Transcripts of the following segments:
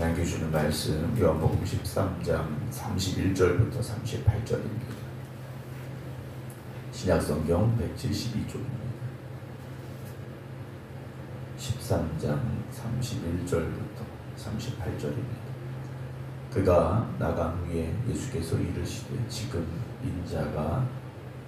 하나님께 주는 말씀 요한복음 13장 31절부터 38절입니다. 신약성경 172쪽입니다. 13장 31절부터 38절입니다. 그가 나간 후에 예수께서 이르시되 지금 인자가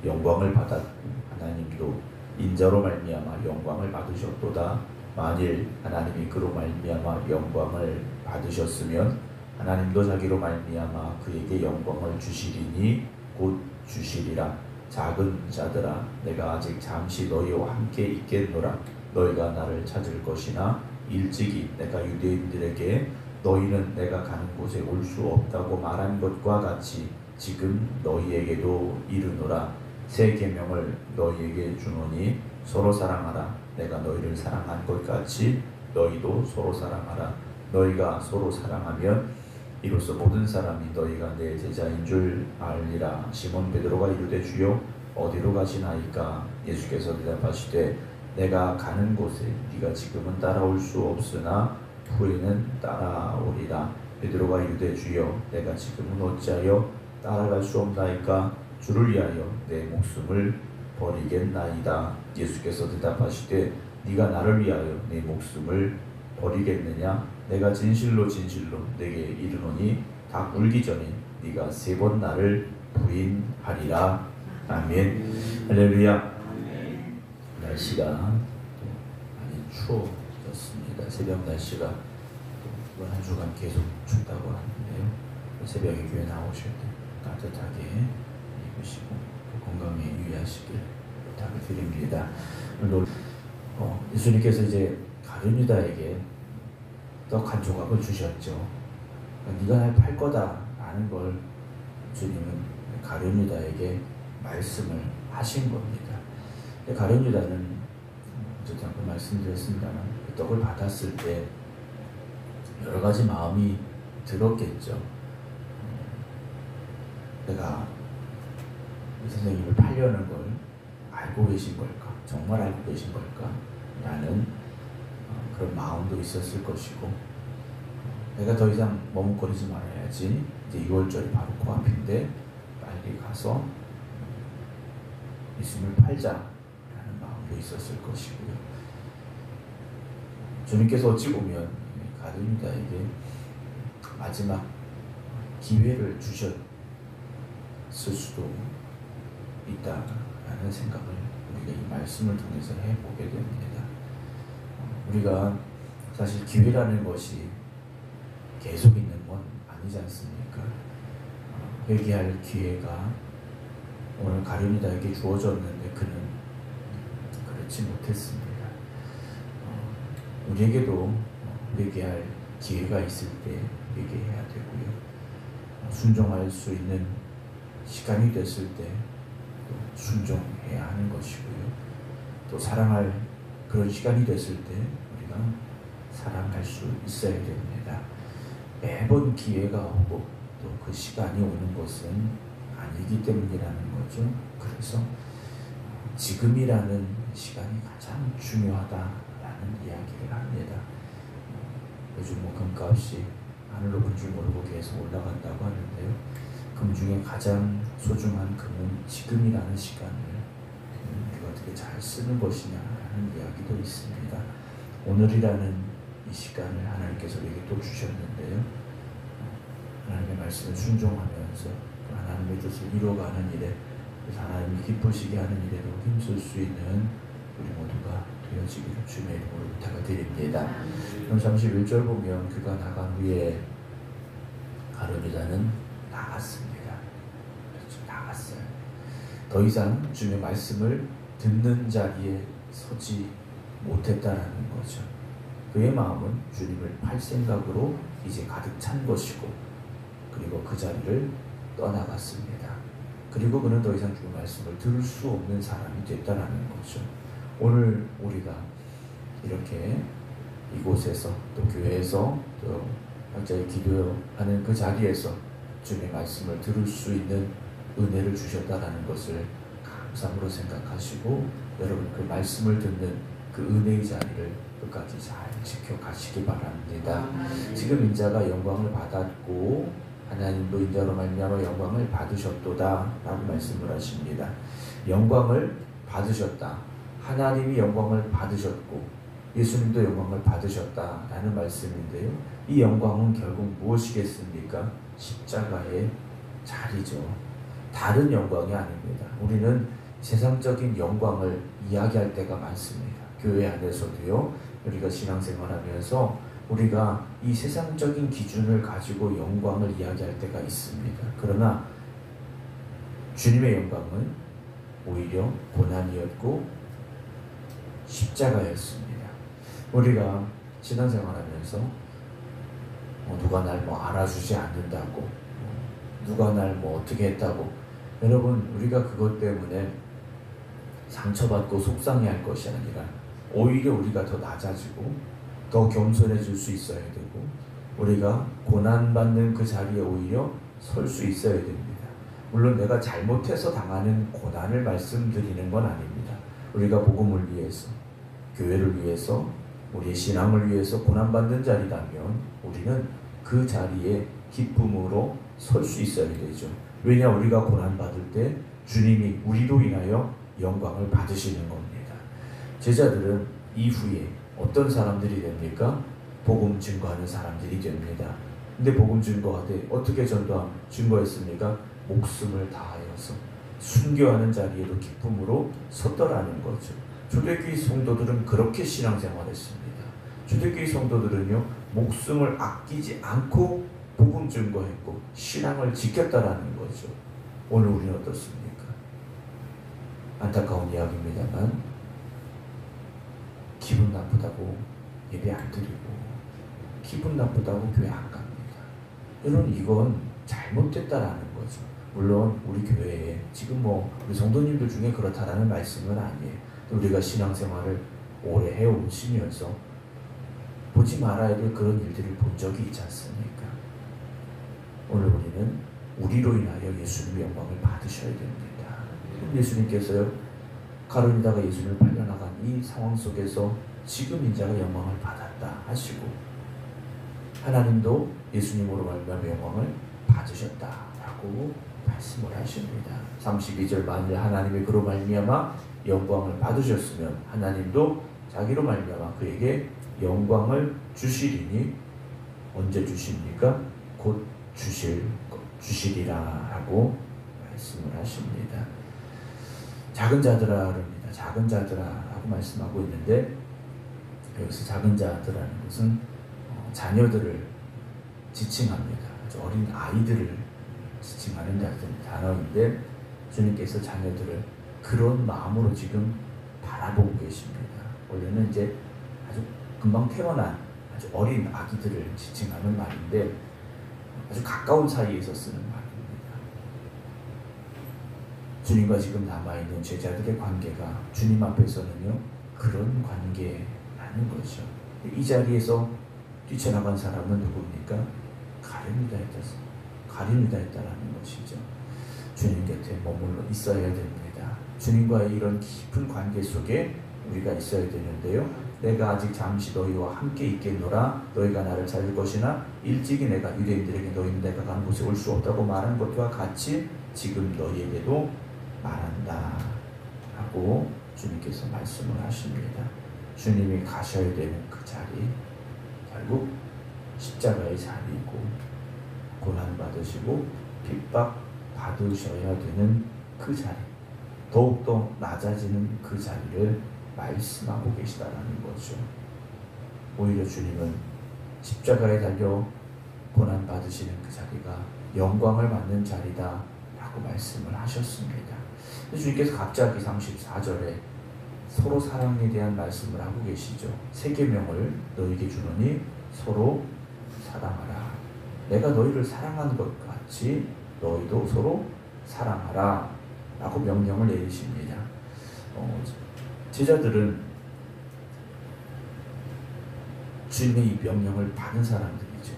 영광을 받았고 하나님도 인자로 말미암아 영광을 받으셨도다. 만일 하나님이 그로 말미암아 영광을 받으셨으면 하나님도 자기로 말미암아 그에게 영광을 주시리니 곧 주시리라. 작은 자들아 내가 아직 잠시 너희와 함께 있겠노라. 너희가 나를 찾을 것이나 일찍이 내가 유대인들에게 너희는 내가 가는 곳에 올 수 없다고 말한 것과 같이 지금 너희에게도 이르노라. 새 계명을 너희에게 주노니 서로 사랑하라. 내가 너희를 사랑한 것 같이 너희도 서로 사랑하라. 너희가 서로 사랑하면 이로써 모든 사람이 너희가 내 제자인 줄 알리라. 시몬 베드로가 이르되 주여 어디로 가시나이까? 예수께서 대답하시되 내가 가는 곳에 네가 지금은 따라올 수 없으나 후에는 따라오리라. 베드로가 이르되 주여 내가 지금은 어찌하여 따라갈 수 없나이까? 주를 위하여 내 목숨을 버리겠나이다. 예수께서 대답하시되 네가 나를 위하여 내 목숨을 버리겠느냐? 내가 진실로 진실로 내게 이르노니 닭 울기 전에 네가 3번 나를 부인하리라. 아멘. 할렐루야. 날씨가 많이 추워졌습니다. 새벽 날씨가 이번 한 주간 계속 춥다고 하는데요. 새벽에 교회 나오실 때 따뜻하게 입으시고 건강에 유의하시길 부탁을 드립니다. 오늘 예수님께서 이제 가룟유다에게 떡 한 조각을 주셨죠. 네가 날 팔 거다라는 걸 주님은 가룟유다에게 말씀을 하신 겁니다. 가룟유다는 어쨌든 아까 말씀드렸습니다만 그 떡을 받았을 때 여러 가지 마음이 들었겠죠. 내가 이 선생님을 팔려는 걸 알고 계신 걸까? 정말 알고 계신 걸까? 라는 그런 마음도 있었을 것이고, 내가 더 이상 머뭇거리지 말아야지. 이제 6월절이 바로 코앞인데 빨리 가서 예수님을 팔자라는 마음도 있었을 것이고요. 주님께서 어찌 보면 가룟유다에게 마지막 기회를 주셨을 수도 있다라는 생각을 우리가 이 말씀을 통해서 해보게 됩니다. 우리가 사실 기회라는 것이 계속 있는 건 아니지 않습니까? 회개할 기회가 오늘 가룟유다에게 주어졌는데 그는 그렇지 못했습니다. 우리에게도 회개할 기회가 있을 때 회개해야 되고요. 순종할 수 있는 시간이 됐을 때 또 순종해야 하는 것이고요. 또 사랑할 그런 시간이 됐을 때 우리가 사랑할 수 있어야 됩니다. 매번 기회가 오고 또 그 시간이 오는 것은 아니기 때문이라는 거죠. 그래서 지금이라는 시간이 가장 중요하다라는 이야기를 합니다. 요즘 금값이 하늘로 본 줄 모르고 계속 올라간다고 하는데요. 금 중에 가장 소중한 금은 지금이라는 시간을 우리가 어떻게 잘 쓰는 것이냐라는 이야기도 있습니다. 오늘이라는 이 시간을 하나님께서 우리에게 또 주셨는데요. 하나님의 말씀을 순종하면서 하나님의 뜻을 이루어가는 일에, 그래서 하나님이 기쁘시게 하는 일에도 힘쓸 수 있는 우리 모두가 되어지기를 주님의 이름으로 부탁을 드립니다. 그럼 31절 보면 그가 나간 후에 가룟유다는 나갔습니다. 그렇죠. 나갔어요. 더 이상 주님의 말씀을 듣는 자리에 서지 못했다라는 거죠. 그의 마음은 주님을 팔 생각으로 이제 가득 찬 것이고, 그리고 그 자리를 떠나갔습니다. 그리고 그는 더 이상 주의 말씀을 들을 수 없는 사람이 됐다라는 거죠. 오늘 우리가 이렇게 이곳에서 또 교회에서 또 각자의 기도하는 그 자리에서 주님의 말씀을 들을 수 있는 은혜를 주셨다라는 것을 감사함으로 생각하시고, 여러분 그 말씀을 듣는 그 은혜의 자리를 끝까지 잘 지켜가시기 바랍니다. 지금 지금 인자가 영광을 받았고 하나님도 인자로 말미암아 영광을 받으셨도다 라고 말씀을 하십니다. 영광을 받으셨다. 하나님이 영광을 받으셨고 예수님도 영광을 받으셨다라는 말씀인데요. 이 영광은 결국 무엇이겠습니까? 십자가의 자리죠. 다른 영광이 아닙니다. 우리는 세상적인 영광을 이야기할 때가 많습니다. 교회 안에서도요. 우리가 신앙생활하면서 우리가 이 세상적인 기준을 가지고 영광을 이야기할 때가 있습니다. 그러나 주님의 영광은 오히려 고난이었고 십자가였습니다. 우리가 신앙생활하면서 누가 날 알아주지 않는다고, 누가 날 어떻게 했다고, 여러분 우리가 그것 때문에 상처받고 속상해할 것이 아니라 오히려 우리가 더 낮아지고 더 겸손해질 수 있어야 되고 우리가 고난받는 그 자리에 오히려 설 수 있어야 됩니다. 물론 내가 잘못해서 당하는 고난을 말씀드리는 건 아닙니다. 우리가 복음을 위해서, 교회를 위해서, 우리의 신앙을 위해서 고난받는 자리라면 우리는 그 자리에 기쁨으로 설 수 있어야 되죠. 왜냐 우리가 고난받을 때 주님이 우리로 인하여 영광을 받으시는 겁니다. 제자들은 이후에 어떤 사람들이 됩니까? 복음 증거하는 사람들이 됩니다. 근데 복음 증거하되 어떻게 증거했습니까? 목숨을 다하여서 순교하는 자리에도 기쁨으로 섰더라는 거죠. 초대교회 성도들은 그렇게 신앙생활했습니다. 초대교회 성도들은요 목숨을 아끼지 않고 복음 증거했고 신앙을 지켰다라는 거죠. 오늘 우리는 어떻습니까? 안타까운 이야기입니다만 기분 나쁘다고 예배 안 드리고 기분 나쁘다고 교회 안 갑니다. 여러분 이건 잘못됐다라는 거죠. 물론 우리 교회에 지금 우리 성도님들 중에 그렇다라는 말씀은 아니에요. 우리가 신앙생활을 오래 해오시면서 보지 말아야 될 그런 일들을 본 적이 있지 않습니까? 오늘 우리는 우리로 인하여 예수님의 영광을 받으셔야 됩니다. 예수님께서요 가룟유다가 예수님을 팔려나간 이 상황 속에서 지금 인자가 영광을 받았다 하시고 하나님도 예수님으로 말미암아 영광을 받으셨다라고 말씀을 하십니다. 32절 만일 하나님이 그로 말미암아 영광을 받으셨으면 하나님도 자기로 말미암아 그에게 영광을 주시리니 언제 주십니까? 곧 주시리라 라고 말씀을 하십니다. 작은 자들아 그럽니다. 작은 자들아 라고 말씀하고 있는데 여기서 작은 자들라는 것은 자녀들을 지칭합니다. 아주 어린 아이들을 지칭하는 단어인데 주님께서 자녀들을 그런 마음으로 지금 바라보고 계십니다. 원래는 이제 아주 금방 태어난 아주 어린 아기들을 지칭하는 말인데 아주 가까운 사이에서 쓰는 말입니다. 주님과 지금 남아있는 제자들의 관계가 주님 앞에서는요 그런 관계라는 거죠. 이 자리에서 뛰쳐나간 사람은 누굽니까? 가룟유다였다라는 것이죠. 주님 곁에 머물러 있어야 됩니다. 주님과의 이런 깊은 관계 속에 우리가 있어야 되는데요. 내가 아직 잠시 너희와 함께 있겠노라. 너희가 나를 찾을 것이나 일찍이 내가 유대인들에게 너희는 내가 가는 곳에 올 수 없다고 말한 것과 같이 지금 너희에게도 말한다 하고 주님께서 말씀을 하십니다. 주님이 가셔야 되는 그 자리 결국 십자가의 자리이고 고난받으시고 핍박받으셔야 되는 그 자리 더욱더 낮아지는 그 자리를 말씀하고 계시다라는 거죠. 오히려 주님은 십자가에 달려 고난받으시는 그 자리가 영광을 받는 자리다 라고 말씀을 하셨습니다. 주님께서 갑자기 34절에 서로 사랑에 대한 말씀을 하고 계시죠. 새 계명을 너희에게 주노니 서로 사랑하라. 내가 너희를 사랑한 것 같이 너희도 서로 사랑하라 라고 명령을 내리십니다. 제자들은 주님의 이 명령을 받은 사람들이죠.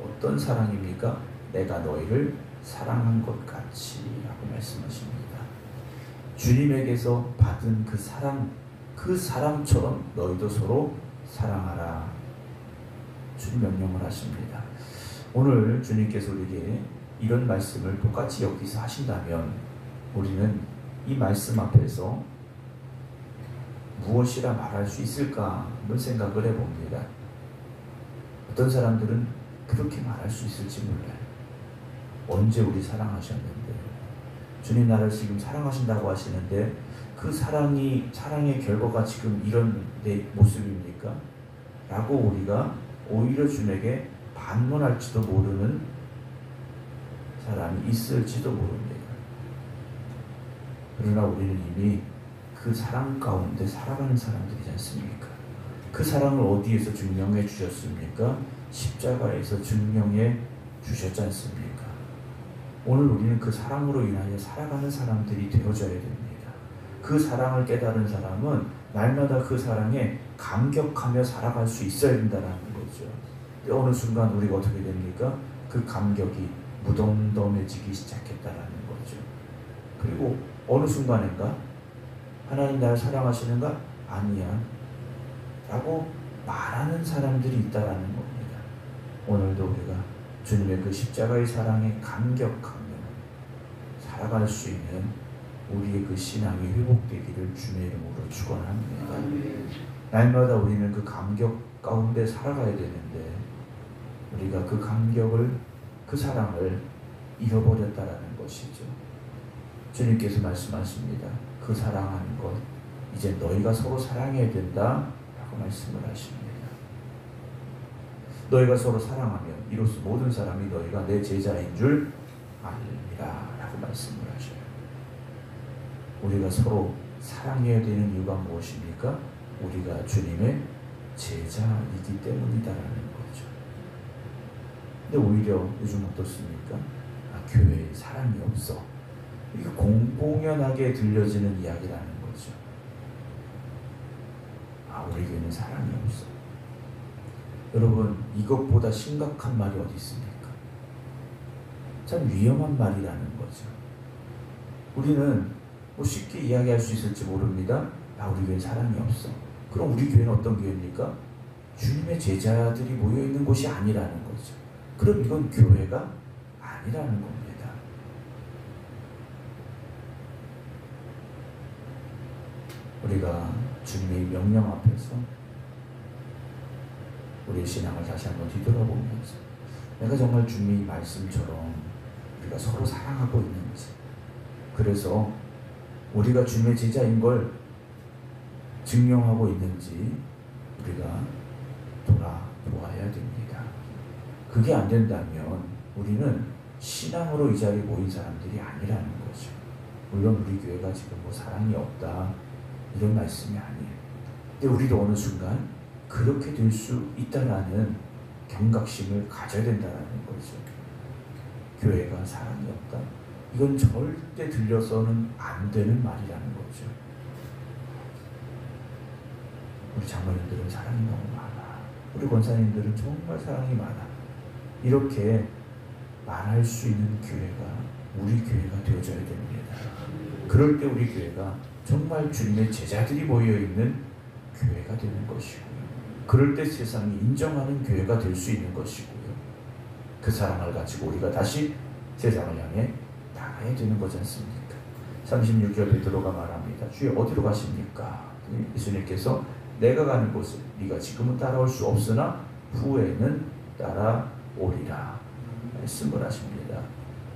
어떤 사랑입니까? 내가 너희를 사랑한 것 같이 라고 말씀하십니다. 주님에게서 받은 그 사랑, 그 사랑처럼 너희도 서로 사랑하라. 주님 명령을 하십니다. 오늘 주님께서 우리에게 이런 말씀을 똑같이 여기서 하신다면 우리는 이 말씀 앞에서 무엇이라 말할 수 있을까 한번 생각을 해봅니다. 어떤 사람들은 그렇게 말할 수 있을지 몰라요. 언제 우리 사랑하셨는데, 주님 나를 지금 사랑하신다고 하시는데 그 사랑의 결과가 지금 이런 내 모습입니까? 라고 우리가 오히려 주님에게 반문할지도 모르는 사람이 있을지도 모릅니다. 그러나 우리는 이미 그 사랑 가운데 살아가는 사람들이지 않습니까? 그 사랑을 어디에서 증명해 주셨습니까? 십자가에서 증명해 주셨지 않습니까? 오늘 우리는 그 사랑으로 인하여 살아가는 사람들이 되어져야 됩니다. 그 사랑을 깨달은 사람은 날마다 그 사랑에 감격하며 살아갈 수 있어야 된다는 거죠. 어느 순간 우리가 어떻게 됩니까? 그 감격이 무덤덤해지기 시작했다라는 거죠. 그리고 어느 순간인가 하나님 나를 사랑하시는가? 아니야 라고 말하는 사람들이 있다라는 겁니다. 오늘도 우리가 주님의 그 십자가의 사랑에 감격하며 살아갈 수 있는 우리의 그 신앙이 회복되기를 주님의 이름으로 축원합니다. 날마다 우리는 그 감격 가운데 살아가야 되는데 우리가 그 감격을, 그 사랑을 잃어버렸다라는 것이죠. 주님께서 말씀하십니다. 그 사랑하는 것 이제 너희가 서로 사랑해야 된다 라고 말씀을 하십니다. 너희가 서로 사랑하면 이로써 모든 사람이 너희가 내 제자인 줄 알리라 라고 말씀을 하셔요. 우리가 서로 사랑해야 되는 이유가 무엇입니까? 우리가 주님의 제자이기 때문이다라는 거죠. 근데 오히려 요즘 어떻습니까? 교회에 사랑이 없어. 이게 공공연하게 들려지는 이야기라는 거죠. 우리 교회는 사랑이 없어. 여러분, 이것보다 심각한 말이 어디 있습니까? 참 위험한 말이라는 거죠. 우리는 쉽게 이야기할 수 있을지 모릅니다. 우리 교회는 사랑이 없어. 그럼 우리 교회는 어떤 교회입니까? 주님의 제자들이 모여있는 곳이 아니라는 거죠. 그럼 이건 교회가 아니라는 겁니다. 우리가 주님의 명령 앞에서 우리의 신앙을 다시 한번 뒤돌아보면서 내가 정말 주님의 말씀처럼 우리가 서로 사랑하고 있는지, 그래서 우리가 주님의 제자인 걸 증명하고 있는지 우리가 돌아보아야 됩니다. 그게 안 된다면 우리는 신앙으로 이 자리에 모인 사람들이 아니라는 거죠. 물론 우리 교회가 지금 사랑이 없다 이런 말씀이 아니에요. 근데 우리도 어느 순간 그렇게 될 수 있다라는 경각심을 가져야 된다는 거죠. 교회가 사랑이 없다. 이건 절대 들려서는 안 되는 말이라는 거죠. 우리 장로님들은 사랑이 너무 많아. 우리 권사님들은 정말 사랑이 많아. 이렇게 말할 수 있는 교회가 우리 교회가 되어져야 됩니다. 그럴 때 우리 교회가 정말 주님의 제자들이 모여있는 교회가 되는 것이고요. 그럴 때 세상이 인정하는 교회가 될 수 있는 것이고요. 그 사랑을 가지고 우리가 다시 세상을 향해 나가야 되는 거지 않습니까? 36절 베드로가 말합니다. 주여 어디로 가십니까? 예수님께서 내가 가는 곳에 네가 지금은 따라올 수 없으나 후에는 따라오리라 말씀을 하십니다.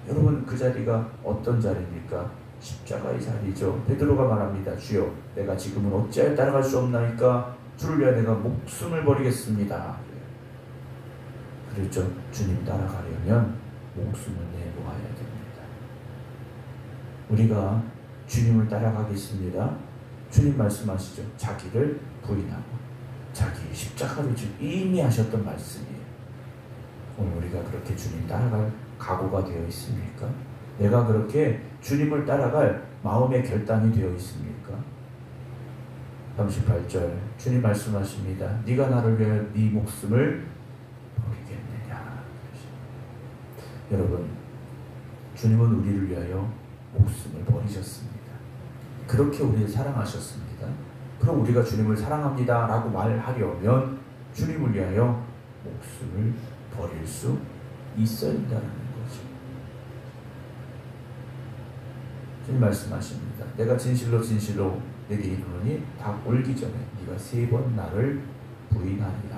여러분, 그 자리가 어떤 자리입니까? 십자가의 자리죠. 베드로가 말합니다. 주여 내가 지금은 어찌하여 따라갈 수 없나이까? 주를 위하여 내가 목숨을 버리겠습니다. 그렇죠. 주님 따라가려면 목숨을 내놓아야 됩니다. 우리가 주님을 따라가겠습니다. 주님 말씀하시죠. 자기를 부인하고 자기 십자가를 이미 하셨던 말씀이에요. 오늘 우리가 그렇게 주님 따라갈 각오가 되어 있습니까? 내가 그렇게 주님을 따라갈 마음의 결단이 되어 있습니까? 38절 주님 말씀하십니다. 네가 나를 위하여 네 목숨을 버리겠느냐. 여러분, 주님은 우리를 위하여 목숨을 버리셨습니다. 그렇게 우리를 사랑하셨습니다. 그럼 우리가 주님을 사랑합니다 라고 말하려면 주님을 위하여 목숨을 버릴 수 있어야 한다는 거죠. 주님 말씀하십니다. 내가 진실로 진실로 내게 이르노니 다 올기 전에 네가 3번 나를 부인하리라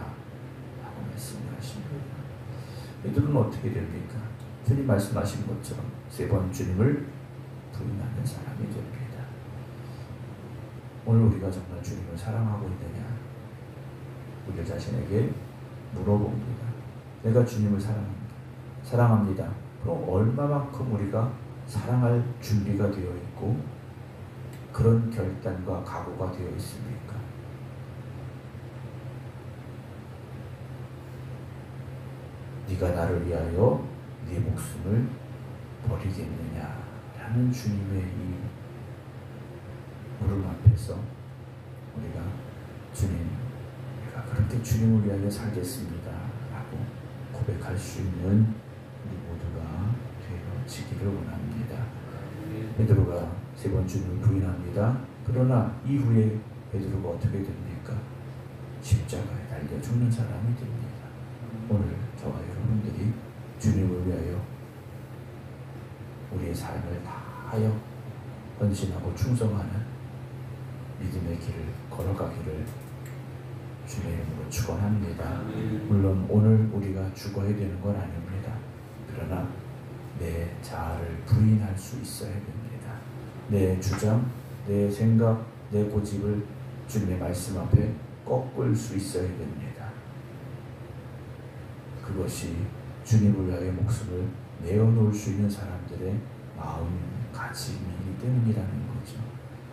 라고 말씀하십니다. 이들은 어떻게 됩니까? 주님 말씀하신 것처럼 3번 주님을 부인하는 사람이 됩니다. 오늘 우리가 정말 주님을 사랑하고 있느냐? 우리 자신에게 물어봅니다. 내가 주님을 사랑합니다. 그럼 얼마만큼 우리가 사랑할 준비가 되어 있고 그런 결단과 각오가 되어 있습니까? 네가 나를 위하여 네 목숨을 버리겠느냐 라는 주님의 이 물음 앞에서 우리가 주님, 우리가 그렇게 주님을 위하여 살겠습니다 라고 고백할 수 있는 우리 모두가 되어지기를 원합니다. 베드로가 3번 주님을 부인합니다. 그러나 이후에 베드로가 어떻게 됩니까? 십자가에 달려 죽는 사람이 됩니다. 오늘 저와 여러분들이 주님을 위하여 우리의 삶을 다하여 헌신하고 충성하는 믿음의 길을 걸어가기를 주님의 이름으로 축원합니다. 물론 오늘 우리가 죽어야 되는 건 아닙니다. 그러나 내 자아를 부인할 수 있어야 됩니다. 내 주장, 내 생각, 내 고집을 주님의 말씀 앞에 꺾을 수 있어야 됩니다. 그것이 주님을 위하여 목숨을 내어놓을 수 있는 사람들의 마음가짐이기 때문이라는 거죠.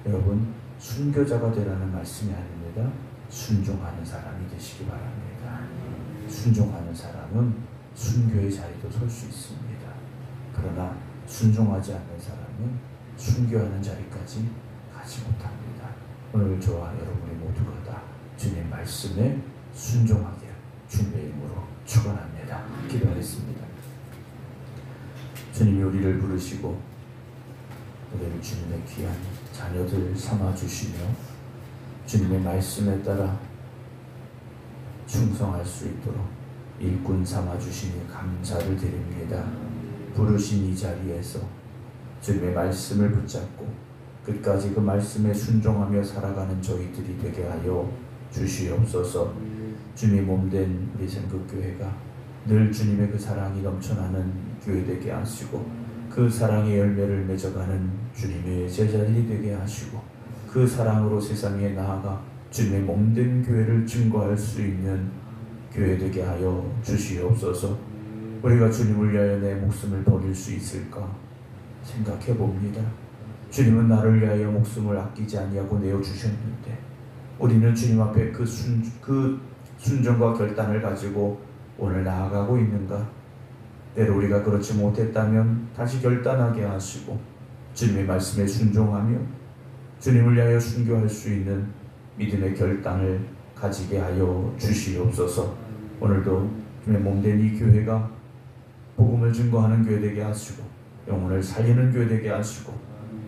여러분, 순교자가 되라는 말씀이 아닙니다. 순종하는 사람이 되시기 바랍니다. 순종하는 사람은 순교의 자리도 설 수 있습니다. 그러나 순종하지 않는 사람은 순교하는 자리까지 가지 못합니다. 오늘 저와 여러분이 모두가 다 주님 말씀에 순종하기를 주님의 이름으로 축원합니다. 기도하겠습니다. 주님이 우리를 부르시고 우리를 주님의 귀한 자녀들 삼아주시며 주님의 말씀에 따라 충성할 수 있도록 일꾼 삼아주시니 감사를 드립니다. 부르신 이 자리에서 주님의 말씀을 붙잡고 끝까지 그 말씀에 순종하며 살아가는 저희들이 되게 하여 주시옵소서. 주님의 몸된 우리 생극교회가 늘 주님의 그 사랑이 넘쳐나는 교회 되게 하시고 그 사랑의 열매를 맺어가는 주님의 제자들이 되게 하시고 그 사랑으로 세상에 나아가 주님의 몸된 교회를 증거할 수 있는 교회 되게 하여 주시옵소서. 우리가 주님을 위하여 내 목숨을 버릴 수 있을까 생각해 봅니다. 주님은 나를 위하여 목숨을 아끼지 아니하고 내어주셨는데 우리는 주님 앞에 그 순종과 결단을 가지고 오늘 나아가고 있는가? 때로 우리가 그렇지 못했다면 다시 결단하게 하시고 주님의 말씀에 순종하며 주님을 위하여 순교할 수 있는 믿음의 결단을 가지게 하여 주시옵소서. 오늘도 주님의 몸된 이 교회가 복음을 증거하는 교회 되게 하시고 영혼을 살리는 교회 되게 하시고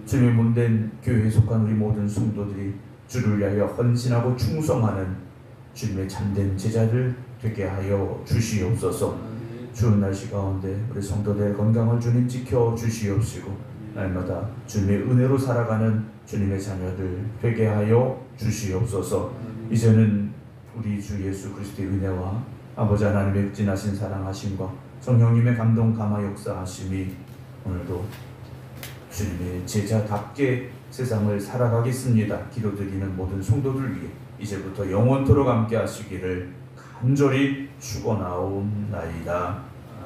주님의 몸된 교회에 속한 우리 모든 성도들이 주를 위하여 헌신하고 충성하는 주님의 참된 제자들 되게 하여 주시옵소서. 추운 날씨 가운데 우리 성도들의 건강을 주님 지켜 주시옵시고 날마다 주님의 은혜로 살아가는 주님의 자녀들 되게 하여 주시옵소서. 이제는 우리 주 예수 그리스도의 은혜와 아버지 하나님의 진하신 사랑하심과 성령님의 감동 감화 역사하심이 오늘도 주님의 제자답게 세상을 살아가겠습니다. 기도드리는 모든 성도들 위해 이제부터 영원토록 함께 하시기를 간절히 축원하옵나이다.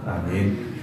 아멘.